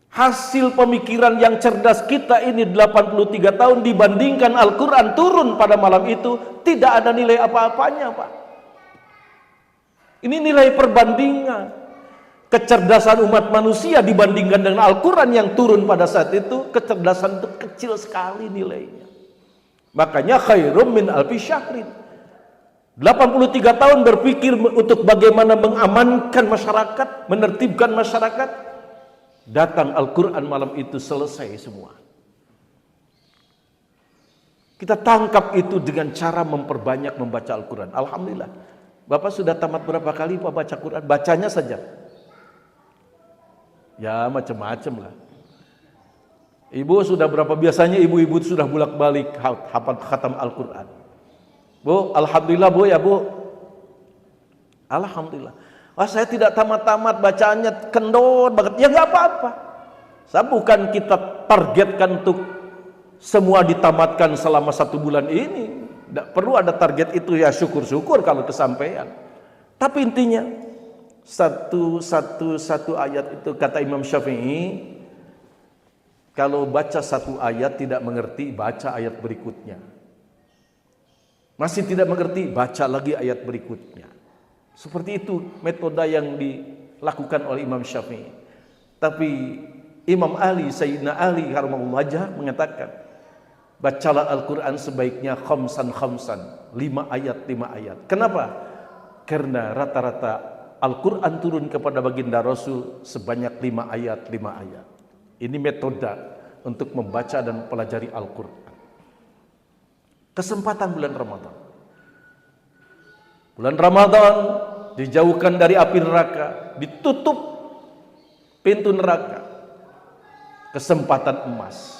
Hasil pemikiran yang cerdas kita ini 83 tahun dibandingkan Al-Quran turun pada malam itu, tidak ada nilai apa-apanya, Pak. Ini nilai perbandingan. Kecerdasan umat manusia dibandingkan dengan Al-Quran yang turun pada saat itu, kecerdasan itu kecil sekali nilainya. Makanya khairum min alfi syahrin. 83 tahun berpikir untuk bagaimana mengamankan masyarakat, menertibkan masyarakat. Datang Al-Quran malam itu, selesai semua. Kita tangkap itu dengan cara memperbanyak membaca Al-Quran. Alhamdulillah. Bapak sudah tamat berapa kali Pak baca Quran? Bacanya saja. Ya macam-macam lah. Ibu sudah berapa? Biasanya ibu-ibu sudah bolak-balik hafal khatam Al-Quran. Bu, alhamdulillah Bu ya Bu. Alhamdulillah. Wah saya tidak tamat-tamat, bacaannya kendor banget. Ya nggak apa-apa. Saya bukan kita targetkan untuk semua ditamatkan selama 1 bulan ini. Tidak perlu ada target itu, ya syukur-syukur kalau kesampaian. Tapi intinya satu ayat itu, kata Imam Syafi'i, kalau baca 1 ayat tidak mengerti, baca ayat berikutnya. Masih tidak mengerti, baca lagi ayat berikutnya. Seperti itu metode yang dilakukan oleh Imam Syafi'i. Tapi Imam Ali, Sayyidina Ali karramallahu wajhah mengatakan, bacalah Al-Quran sebaiknya khamsan, 5 ayat. Kenapa? Karena rata-rata Al-Quran turun kepada baginda Rasul sebanyak 5 ayat. Ini metode untuk membaca dan mempelajari Al-Quran. Kesempatan bulan Ramadan. Bulan Ramadan dijauhkan dari api neraka, ditutup pintu neraka. Kesempatan emas.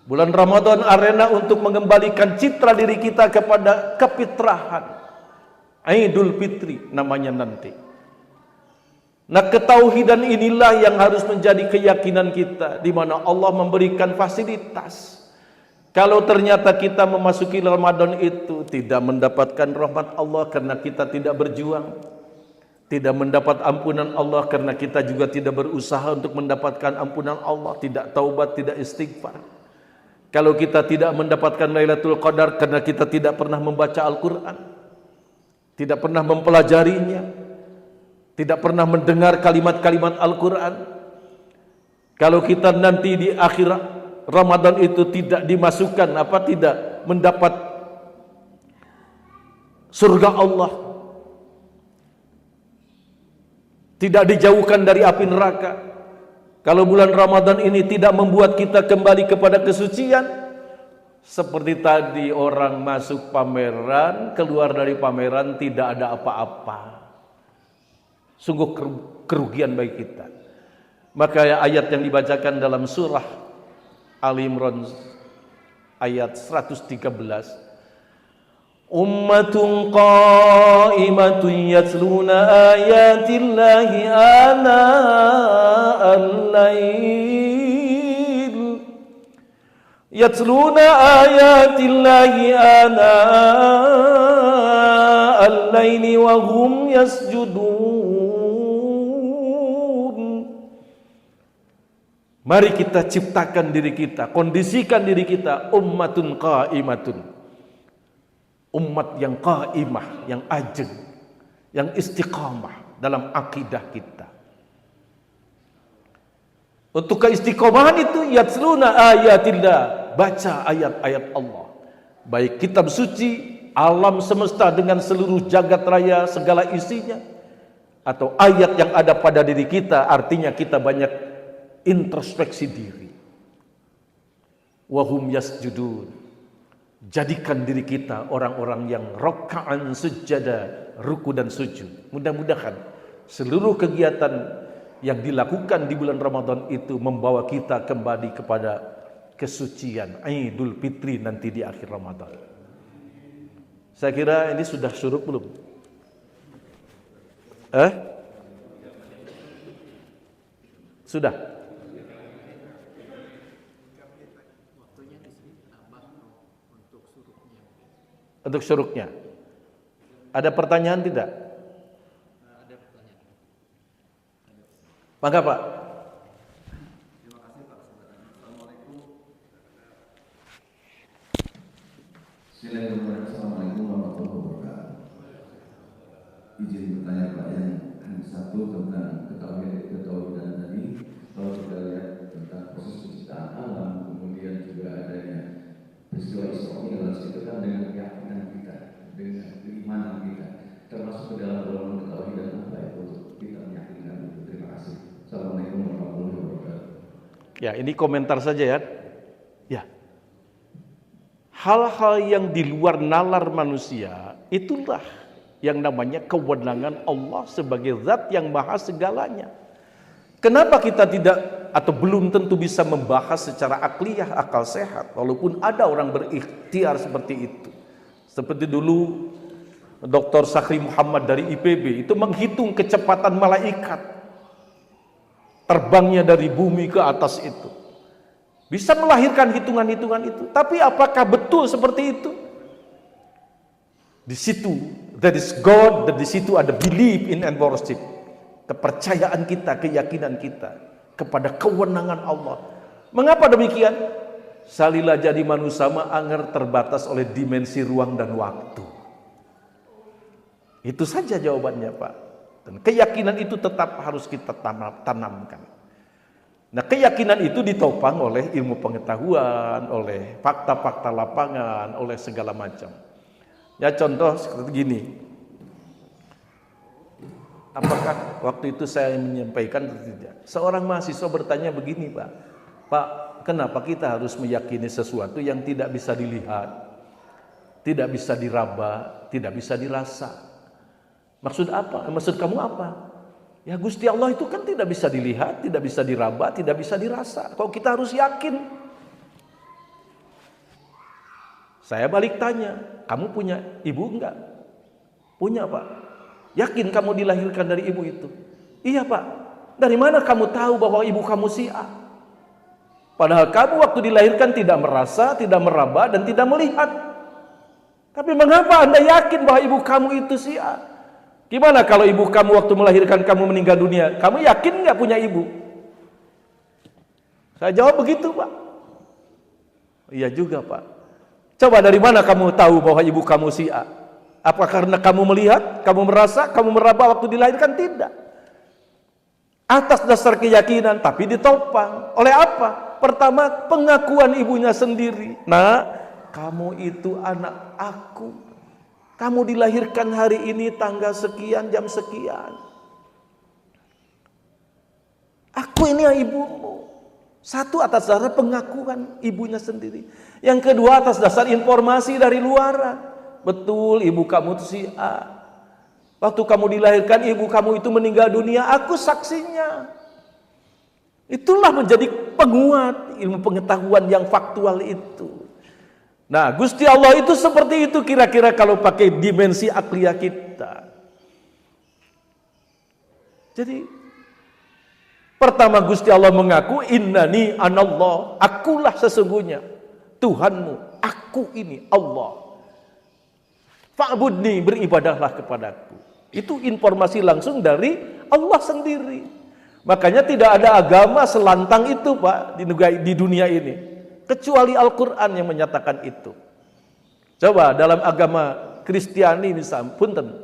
Bulan Ramadan arena untuk mengembalikan citra diri kita kepada kefitrahan. Idul Fitri namanya nanti. Nah, ketauhidan inilah yang harus menjadi keyakinan kita, di mana Allah memberikan fasilitas. Kalau ternyata kita memasuki Ramadan itu tidak mendapatkan rahmat Allah karena kita tidak berjuang, tidak mendapat ampunan Allah karena kita juga tidak berusaha untuk mendapatkan ampunan Allah, tidak taubat, tidak istighfar. Kalau kita tidak mendapatkan Lailatul Qadar karena kita tidak pernah membaca Al-Quran, tidak pernah mempelajarinya, tidak pernah mendengar kalimat-kalimat Al-Quran. Kalau kita nanti di akhir Ramadan itu tidak dimasukkan, tidak mendapat surga Allah, tidak dijauhkan dari api neraka. Kalau bulan Ramadan ini tidak membuat kita kembali kepada kesucian, seperti tadi orang masuk pameran, keluar dari pameran tidak ada apa-apa. Sungguh kerugian bagi kita. Maka ayat yang dibacakan dalam surah Ali Imran ayat 113, ummatun qa'imatun yatluna ayatillahi ana al-lail yatluna ayatillahi ana al-laili wa hum yasjudun. Mari kita ciptakan diri kita, kondisikan diri kita ummatun qa'imatun. Umat yang qaimah, yang ajeng, yang istiqamah dalam akidah kita. Untuk keistiqomahan itu yatluna ayatillah, baca ayat-ayat Allah. Baik kitab suci, alam semesta dengan seluruh jagat raya segala isinya, atau ayat yang ada pada diri kita, artinya kita banyak introspeksi diri. Wahum yasjudun. Jadikan diri kita orang-orang yang roka'an sujada, ruku dan sujud. Mudah-mudahan seluruh kegiatan yang dilakukan di bulan Ramadan itu membawa kita kembali kepada kesucian Idul Fitri nanti di akhir Ramadan. Saya kira ini sudah syuruk belum? Sudah? Untuk syuruknya. Ada pertanyaan tidak? Ada pertanyaan. Maka Pak. Terima kasih Pak. Assalamualaikum. Assalamualaikum warahmatullahi wabarakatuh. Izin bertanya Pak, yang satu tentang ketahuan tadi, kalau kita lihat tentang proses penciptaan alam, kemudian juga adanya peristiwa Isra Mi'raj, itu kan dengan keyakinan kita, dengan keimanan kita, termasuk ke dalam golongan ketauhidan apa itu untuk kita meyakinkan itu. Terima kasih. Assalamualaikum warahmatullahi wabarakatuh. Ya, ini komentar saja ya. Ya. Hal-hal yang di luar nalar manusia, itulah yang namanya kewenangan Allah sebagai zat yang maha segalanya. Kenapa kita tidak atau belum tentu bisa membahas secara akliyah, akal sehat, walaupun ada orang berikhtiar seperti itu. Seperti dulu Dr. Sakri Muhammad dari IPB itu menghitung kecepatan malaikat terbangnya dari bumi ke atas itu. Bisa melahirkan hitungan-hitungan itu. Tapi apakah betul seperti itu? Di situ, that is God, dan di situ ada belief in and worship. Kepercayaan kita, keyakinan kita kepada kewenangan Allah. Mengapa demikian? Salilah jadi manusia anger terbatas oleh dimensi ruang dan waktu. Itu saja jawabannya Pak. Dan keyakinan itu tetap harus kita tanamkan. Nah, keyakinan itu ditopang oleh ilmu pengetahuan, oleh fakta-fakta lapangan, oleh segala macam. Ya contoh seperti gini. Apakah waktu itu saya menyampaikan atau tidak? Seorang mahasiswa bertanya begini, Pak. Pak, kenapa kita harus meyakini sesuatu yang tidak bisa dilihat, tidak bisa diraba, tidak bisa dirasa? Maksud apa? Maksud kamu apa? Ya Gusti Allah itu kan tidak bisa dilihat, tidak bisa diraba, tidak bisa dirasa. Kok kita harus yakin? Saya balik tanya, kamu punya ibu enggak? Punya Pak. Yakin kamu dilahirkan dari ibu itu? Iya Pak. Dari mana kamu tahu bahwa ibu kamu si A? Padahal kamu waktu dilahirkan tidak merasa, tidak meraba, dan tidak melihat. Tapi mengapa Anda yakin bahwa ibu kamu itu si A? Gimana kalau ibu kamu waktu melahirkan kamu meninggal dunia? Kamu yakin nggak punya ibu? Saya jawab begitu Pak. Iya juga Pak. Coba dari mana kamu tahu bahwa ibu kamu si A? Apa karena kamu melihat, kamu merasa, kamu meraba waktu dilahirkan? Tidak. Atas dasar keyakinan, tapi ditopang. Oleh apa? Pertama, pengakuan ibunya sendiri. Nah, kamu itu anak aku. Kamu dilahirkan hari ini tanggal sekian, jam sekian. Aku ini ibumu. Satu, atas dasar pengakuan ibunya sendiri. Yang kedua, atas dasar informasi dari luaran. Betul, ibu kamu itu si A. Waktu kamu dilahirkan, ibu kamu itu meninggal dunia, aku saksinya. Itulah menjadi penguat ilmu pengetahuan yang faktual itu. Nah, Gusti Allah itu seperti itu kira-kira kalau pakai dimensi akliyah kita. Jadi, pertama Gusti Allah mengaku, innani anallah, akulah sesungguhnya Tuhanmu, aku ini Allah. Fa'budni, beribadahlah kepadaku. Itu informasi langsung dari Allah sendiri. Makanya tidak ada agama selantang itu Pak di dunia ini, kecuali Al-Quran yang menyatakan itu. Coba dalam agama Kristiani misalnya, punten,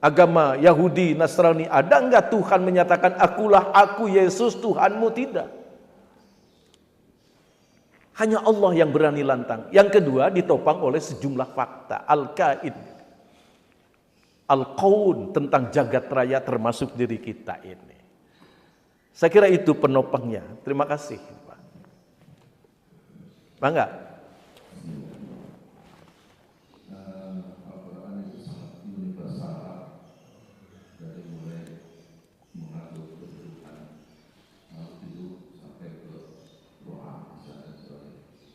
agama Yahudi, Nasrani, ada enggak Tuhan menyatakan akulah aku Yesus Tuhanmu? Tidak. Hanya Allah yang berani lantang. Yang kedua ditopang oleh sejumlah fakta. Al-Qaid, Al-Qaun, tentang jagat raya termasuk diri kita ini. Saya kira itu penopangnya. Terima kasih Pak. Bangga. Al-Quran itu sangat universal, dari mulai mengatur kehidupan hidup sampai ke doa dan sebagainya.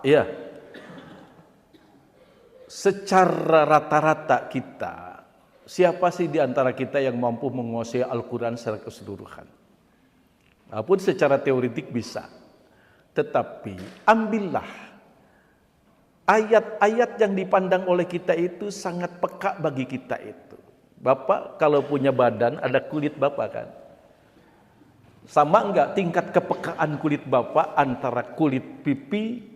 Ya, secara rata-rata kita, siapa sih di antara kita yang mampu menguasai Al-Quran secara keseluruhan? Walaupun secara teoretik bisa, tetapi ambillah ayat-ayat yang dipandang oleh kita itu sangat peka bagi kita itu. Bapak kalau punya badan ada kulit Bapak kan? Sama enggak tingkat kepekaan kulit Bapak antara kulit pipi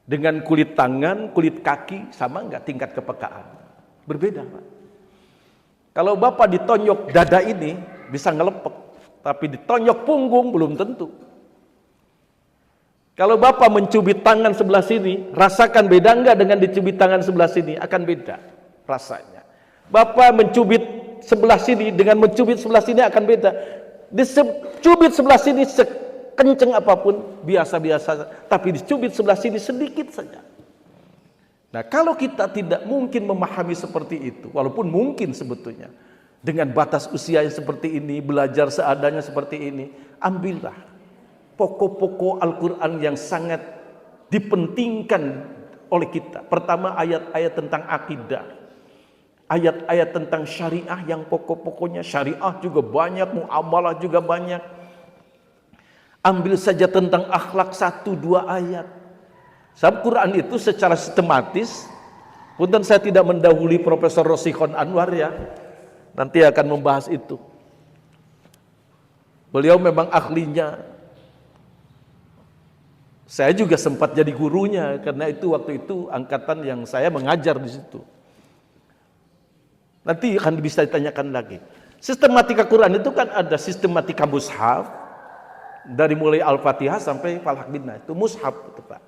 dengan kulit tangan, kulit kaki, sama enggak tingkat kepekaan? Berbeda Pak. Kalau Bapak ditonjok dada ini bisa ngelepek, tapi ditonjok punggung belum tentu. Kalau Bapak mencubit tangan sebelah sini, rasakan beda enggak dengan dicubit tangan sebelah sini? Akan beda rasanya. Bapak mencubit sebelah sini dengan mencubit sebelah sini akan beda. Dicubit sebelah sini sekenceng apapun biasa-biasa, tapi dicubit sebelah sini sedikit saja. Nah, kalau kita tidak mungkin memahami seperti itu, walaupun mungkin sebetulnya dengan batas usia yang seperti ini, belajar seadanya seperti ini, ambillah pokok-pokok Al-Quran yang sangat dipentingkan oleh kita. Pertama, ayat-ayat tentang akidah, ayat-ayat tentang syariah yang pokok-pokoknya. Syariah juga banyak, muamalah juga banyak. Ambil saja tentang akhlak 1-2 ayat. Sebab Quran itu secara sistematis, punten saya tidak mendahului Profesor Rosikhon Anwar ya, nanti akan membahas itu. Beliau memang ahlinya. Saya juga sempat jadi gurunya, karena itu waktu itu angkatan yang saya mengajar di situ. Nanti akan bisa ditanyakan lagi. Sistematika Quran itu kan ada sistematika mushaf, dari mulai Al-Fatihah sampai Falaq bin Nas, itu mushaf itu Pak.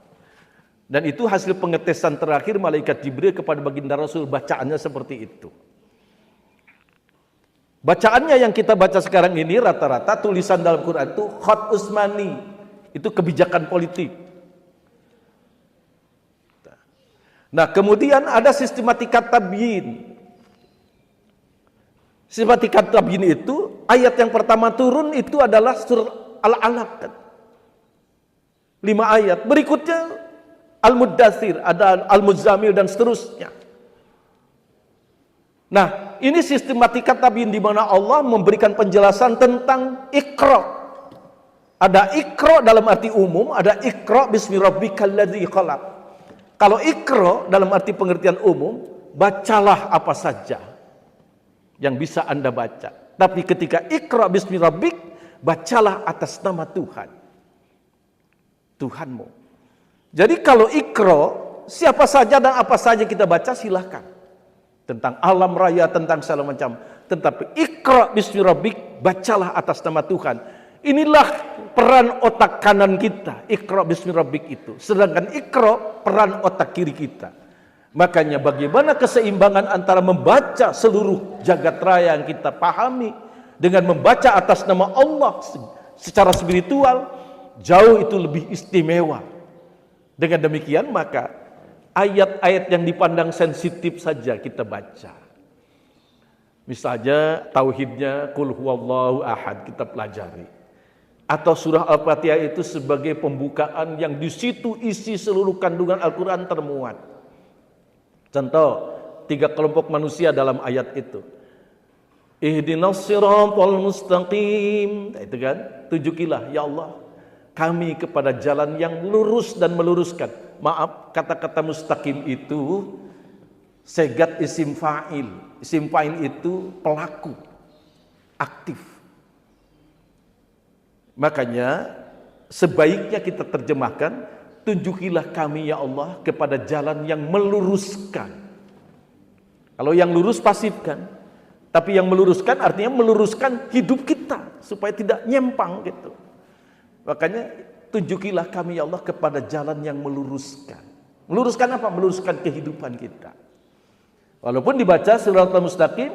Dan itu hasil pengetesan terakhir malaikat Jibril kepada baginda Rasul, bacaannya seperti itu. Bacaannya yang kita baca sekarang ini rata-rata tulisan dalam Quran itu khat Utsmani, itu kebijakan politik. Nah, kemudian ada sistematika tabyin. Sistematika tabyin itu ayat yang pertama turun itu adalah surah Al-Alaq. 5 ayat. Berikutnya Al-Muddatsir, ada Al-Muzammil dan seterusnya. Nah, ini sistematika tabyin di mana Allah memberikan penjelasan tentang Iqra. Ada Iqra dalam arti umum, ada Iqra bismi rabbikal ladzi khalaq. Kalau Iqra dalam arti pengertian umum, bacalah apa saja yang bisa Anda baca. Tapi ketika Iqra bismi rabbik, bacalah atas nama Tuhan. Tuhanmu. Jadi kalau Iqra, siapa saja dan apa saja kita baca silahkan. Tentang alam raya, tentang segala macam. Tetapi Iqra bismi rabbik, bacalah atas nama Tuhan. Inilah peran otak kanan kita, Iqra bismi rabbik itu. Sedangkan Iqra peran otak kiri kita. Makanya bagaimana keseimbangan antara membaca seluruh jagat raya yang kita pahami dengan membaca atas nama Allah secara spiritual, jauh itu lebih istimewa. Dengan demikian maka ayat-ayat yang dipandang sensitif saja kita baca. Misalnya tauhidnya Qul huwallahu ahad kita pelajari. Atau surah Al-Fatihah itu sebagai pembukaan yang di situ isi seluruh kandungan Al-Quran termuat. Contoh, 3 kelompok manusia dalam ayat itu. Ihdinas siratal mustaqim. Itu kan, tunjukilah ya Allah kami kepada jalan yang lurus dan meluruskan. Maaf, kata-kata mustaqim itu segat isim fa'il. Isim fa'il itu pelaku, aktif. Makanya sebaiknya kita terjemahkan, tunjukilah kami ya Allah kepada jalan yang meluruskan. Kalau yang lurus pasif kan, tapi yang meluruskan artinya meluruskan hidup kita supaya tidak nyimpang gitu. Makanya tunjukilah kami ya Allah kepada jalan yang meluruskan. Meluruskan apa? Meluruskan kehidupan kita. Walaupun dibaca Shiratal Mustaqim,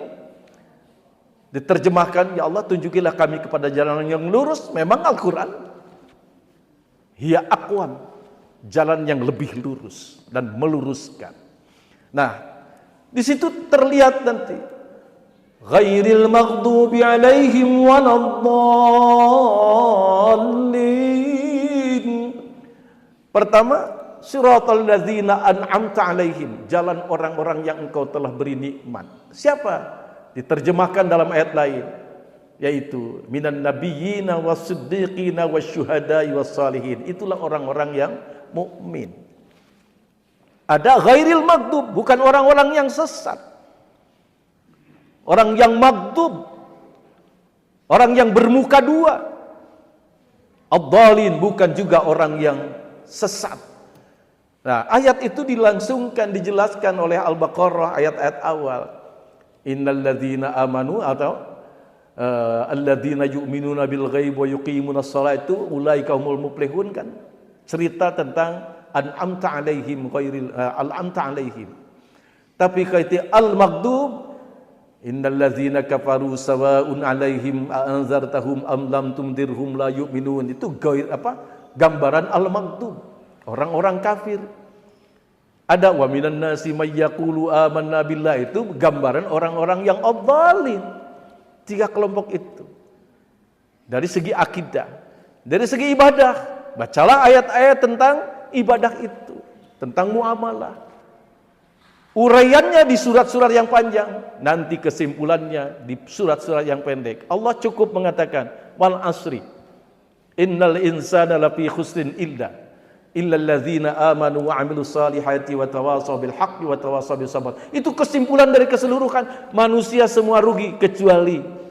diterjemahkan ya Allah tunjukilah kami kepada jalan yang lurus, memang Al-Quran hiya aqwam, jalan yang lebih lurus dan meluruskan. Nah, di situ terlihat nanti ghairil maghdubi alaihim waladdallin. Pertama, Siratal ladzina an'amta alaihim, jalan orang-orang yang engkau telah beri nikmat. Siapa? Diterjemahkan dalam ayat lain, yaitu minan nabiyyina was-siddiqina wasyuhada'i was-salihin. Itulah orang-orang yang mukmin. Ada ghairil maghdub, bukan orang-orang yang sesat. Orang yang maghdub, orang yang bermuka dua. Ad-dhalin, bukan juga orang yang sesat. Nah, ayat itu dilangsungkan, dijelaskan oleh Al-Baqarah ayat-ayat awal. Innal ladzina amanu atau alladzina yu'minuna bil ghaib wa yuqimunas shalah, itu ulaika humul muflihun kan. Cerita tentang an'amta alaihim ghairil al'amta alaihim. Tapi kaitu al-maghdub, innal ladzina kafaru sawa'un alaihim a anzartahum am lam tundirhum la yu'minun. Itu gambaran al-maghdub, orang-orang kafir. Ada wa minan nasi may yaqulu amanna billah, itu gambaran orang-orang yang adh-dhalin. Tiga kelompok itu. Dari segi akidah, dari segi ibadah, bacalah ayat-ayat tentang ibadah itu, tentang muamalah. Uraiannya di surat-surat yang panjang, nanti kesimpulannya di surat-surat yang pendek. Allah cukup mengatakan wal asri innal insana lafi khusrin illal ladzina amanu wa amilus salihati wa tawasaw bil haqqi wa tawasaw bis sabr. Itu kesimpulan dari keseluruhan manusia semua rugi kecuali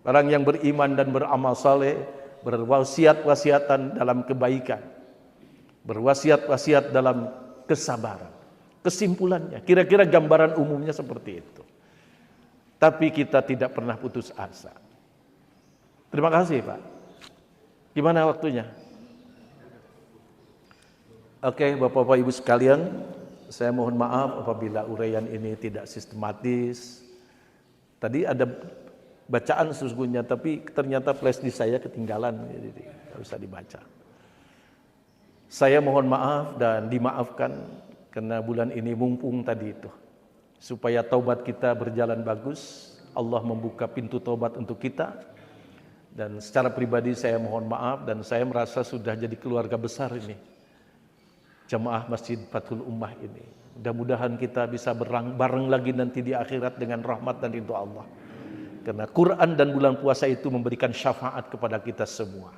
orang yang beriman dan beramal saleh, berwasiat-wasiatan dalam kebaikan, berwasiat-wasiat dalam kesabaran. Kesimpulannya, kira-kira gambaran umumnya seperti itu. Tapi kita tidak pernah putus asa. Terima kasih, Pak. Gimana waktunya? Oke, Bapak-Bapak Ibu sekalian, saya mohon maaf apabila uraian ini tidak sistematis. Tadi ada bacaan sesungguhnya, tapi ternyata flash disk saya ketinggalan, jadi tidak bisa dibaca. Saya mohon maaf dan dimaafkan karena bulan ini mumpung tadi itu, supaya taubat kita berjalan bagus. Allah membuka pintu taubat untuk kita. Dan secara pribadi saya mohon maaf, dan saya merasa sudah jadi keluarga besar ini, jemaah Masjid Fathul Ummah ini. Mudah-mudahan kita bisa bareng lagi nanti di akhirat dengan rahmat dan ridho Allah. Karena Quran dan bulan puasa itu memberikan syafaat kepada kita semua.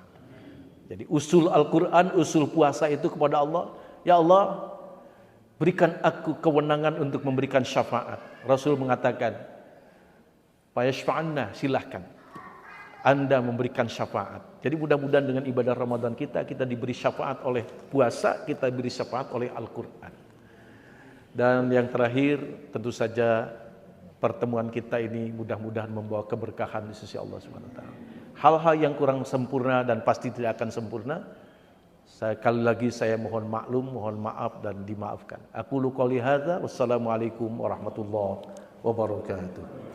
Jadi usul Al-Quran, usul puasa itu kepada Allah. Ya Allah, berikan aku kewenangan untuk memberikan syafaat. Rasul mengatakan, fayashfa'anna, silahkan Anda memberikan syafaat. Jadi mudah-mudahan dengan ibadah Ramadan kita diberi syafaat oleh puasa, kita diberi syafaat oleh Al-Quran. Dan yang terakhir, tentu saja pertemuan kita ini mudah-mudahan membawa keberkahan di sisi Allah SWT. Hal-hal yang kurang sempurna dan pasti tidak akan sempurna, sekali lagi saya mohon maklum, mohon maaf dan dimaafkan. Aqulu qouli hadza, wassalamualaikum warahmatullahi wabarakatuh.